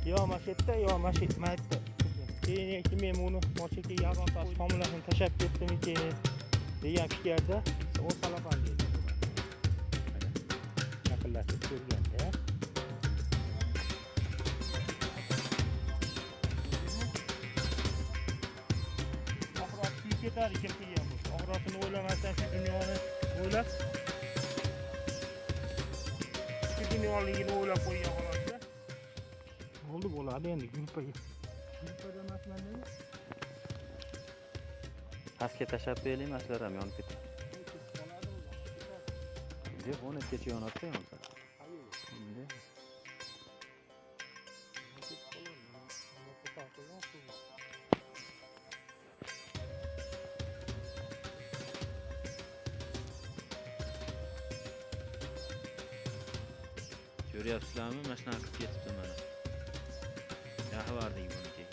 Yo mashetda, yo mashetmayapti. Keyin men buni mochaka yarim soat homilasini tashlab ketdimikin degan fikrda o salapan deydi. Yaqinlashib ko'rganda. Oxirat kuyib ketadi kim qilgan bo'lsa. Oxiratini o'ylamasdan shu dunyoni o'ylab, shu dunyoligini o'ylab qo'ygan holda bo'ldi bo'ladi endi gruppaga. Gruppada emasman. Pastga tashlab qo'yaylik, maslar ham yonib ketadi. Deb uni kecha yonatdi yonsa. Ko'ryapsizlarmi? Mana shunaqa qilib ketibdi mana. Yaxshi bordik buniki.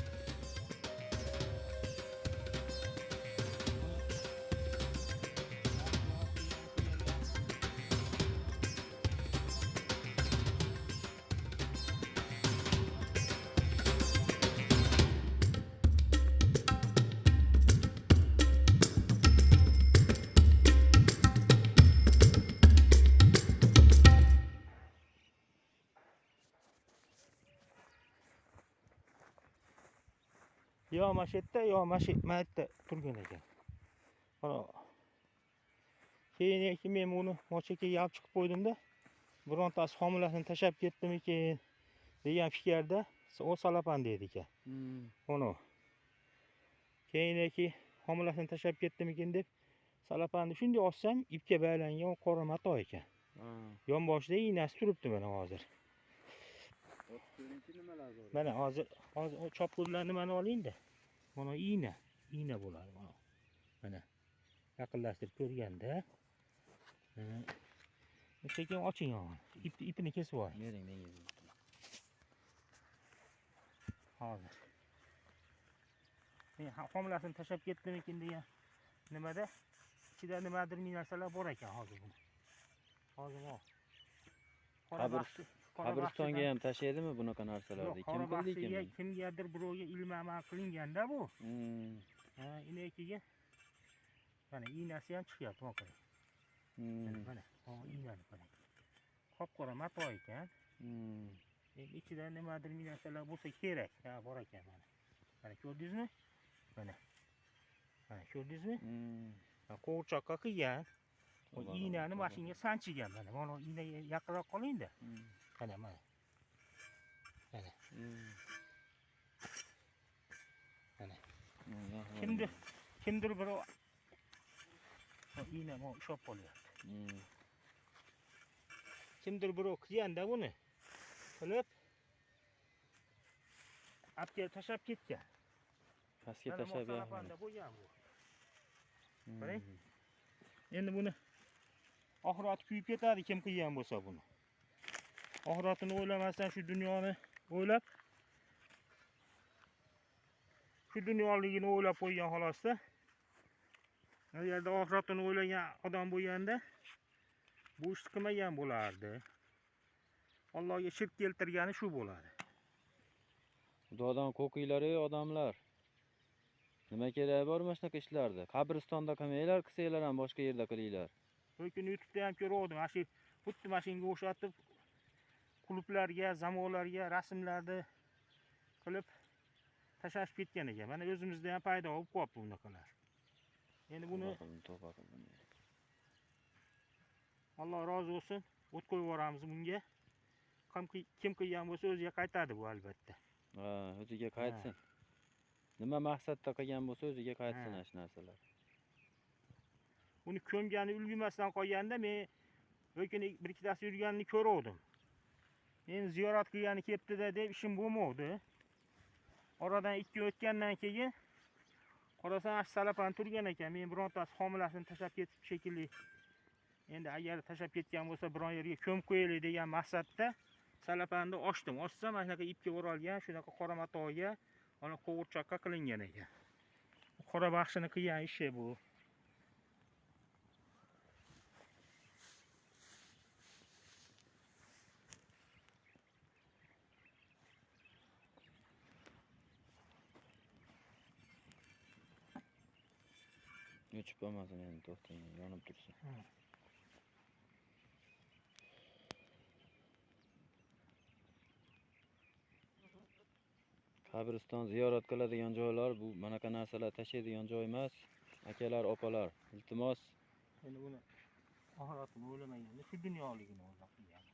Yo mashetda, yo mashetmayapti turgan ekan. Mana keyin men buni mochakaga yab chiqib qo'ydimda, birontasi homilasini tashlab ketdimikin degan fikrda o salapan deydi ekan. Mana keyin homilasini tashlab ketdimikin deb salapanni shunday olsam, ipga bog'langan qora mato ekan. Yonboshida iynasi turibdi mana hozir. Mana hozir chopqurlarni mana oling-da. Mana iğne bo'ladi mana. Mana yaqinlashtirib ko'rganda. Sekin oching mana. Ipini kesib oling. Bering menga. Hozir. Men homilasini tashlab ketdimikin degan nimada ichida nimadir narsalar bor ekan hozir buni. Hozir o. Qabristonga ham tashlaydimi bunaqa narsalarni? Kim qildi ekan? Kimgadir birovga ilmama qilinganda bu. Inekiga mana iynasi ham chiqyapti mana. Mana, iynani qarang. Qop-qora mato ekan. Ichida nimadir narsalar bo'lsa kerak. Ha, bor ekan mana. Mana ko'rdingizmi? Mana. Mana ko'rdingizmi? Qo'g'irchoqqa qilgan. O iynani mashinaga sanchigan mana. Mana iynaga yaqinroq qoling-da. Mana mana. Mana. Mana. Kimdir bir iyna mo ushlab qolyapti. Kimdir birov qilganda buni qilib apga tashlab ketgan. Pastga tashlab yapanda bo'lgan bu. Qarang. Endi buni oxirat kuyib ketadi kim qilgan bo'lsa buni. Oxiratini o'ylamasdan shu dunyoni o'ylab, shu dunyoligini o'ylab qo'ygan xolosda. Agarda oxiratini o'ylagan odam bo'lganda bu ishni qilmagan bo'lardi. Allohga shirk keltirgani shu bo'ladi. Xudodan qo'rqinglar-ey odamlar. Nima kerak bor mana shunaqa ishlarda? Qabristonda qilmanglar, qilsanglar ham boshqa yerda qilinglar. Bir kun YouTube'da ham ko'rdim. Mana shu xuddi mashinaga o'xshatib klublarga, zamonlarga rasmlarni qilib tashlashib ketgan ekan. Mana o'zimizda ham paydo bo'lib qolibdi bunaqalar. Endi buni Alloh rozi bo'lsin, o't qo'yib yuboramiz bunga. Kim qilgan bo'lsa o'ziga qaytadi bu albatta. Ha, o'ziga qaytsin. Nima maqsadda qilgan bo'lsa o'ziga qaytsin shu narsalar. Uni ko'mgani ulgurmasdan qolganda men o'kini bir ikkitasi yurganini ko'rdim. Men ziyorat qilgani kelibdi-da deb ishim bo'lmadi. Oradan 2 kun o'tgandan keyin qarasam salapan turgan ekan. Men birontasi homilasini tashlab ketib shekilli. Endi agar tashlab ketgan bo'lsa biron yerga ko'mib qo'yaylik degan maqsadda salapanni ochdim. Ochsam mana shunaqa ipga o'ralgan, shunaqa qora matoga, ana qo'g'irchoqqa qilingan ekan. Qora baxshini qilgan ishi bu. O'chib qolmasin endi, to'xtang, yonib tursin. Qabriston ziyorat qiladigan joylar bu manaqa narsalar tashlaydigan joy emas. Akalar, opalar, iltimos Endi buni oxiratini o'ylamaganda shu dunyoligini o'ylab qo'ygan.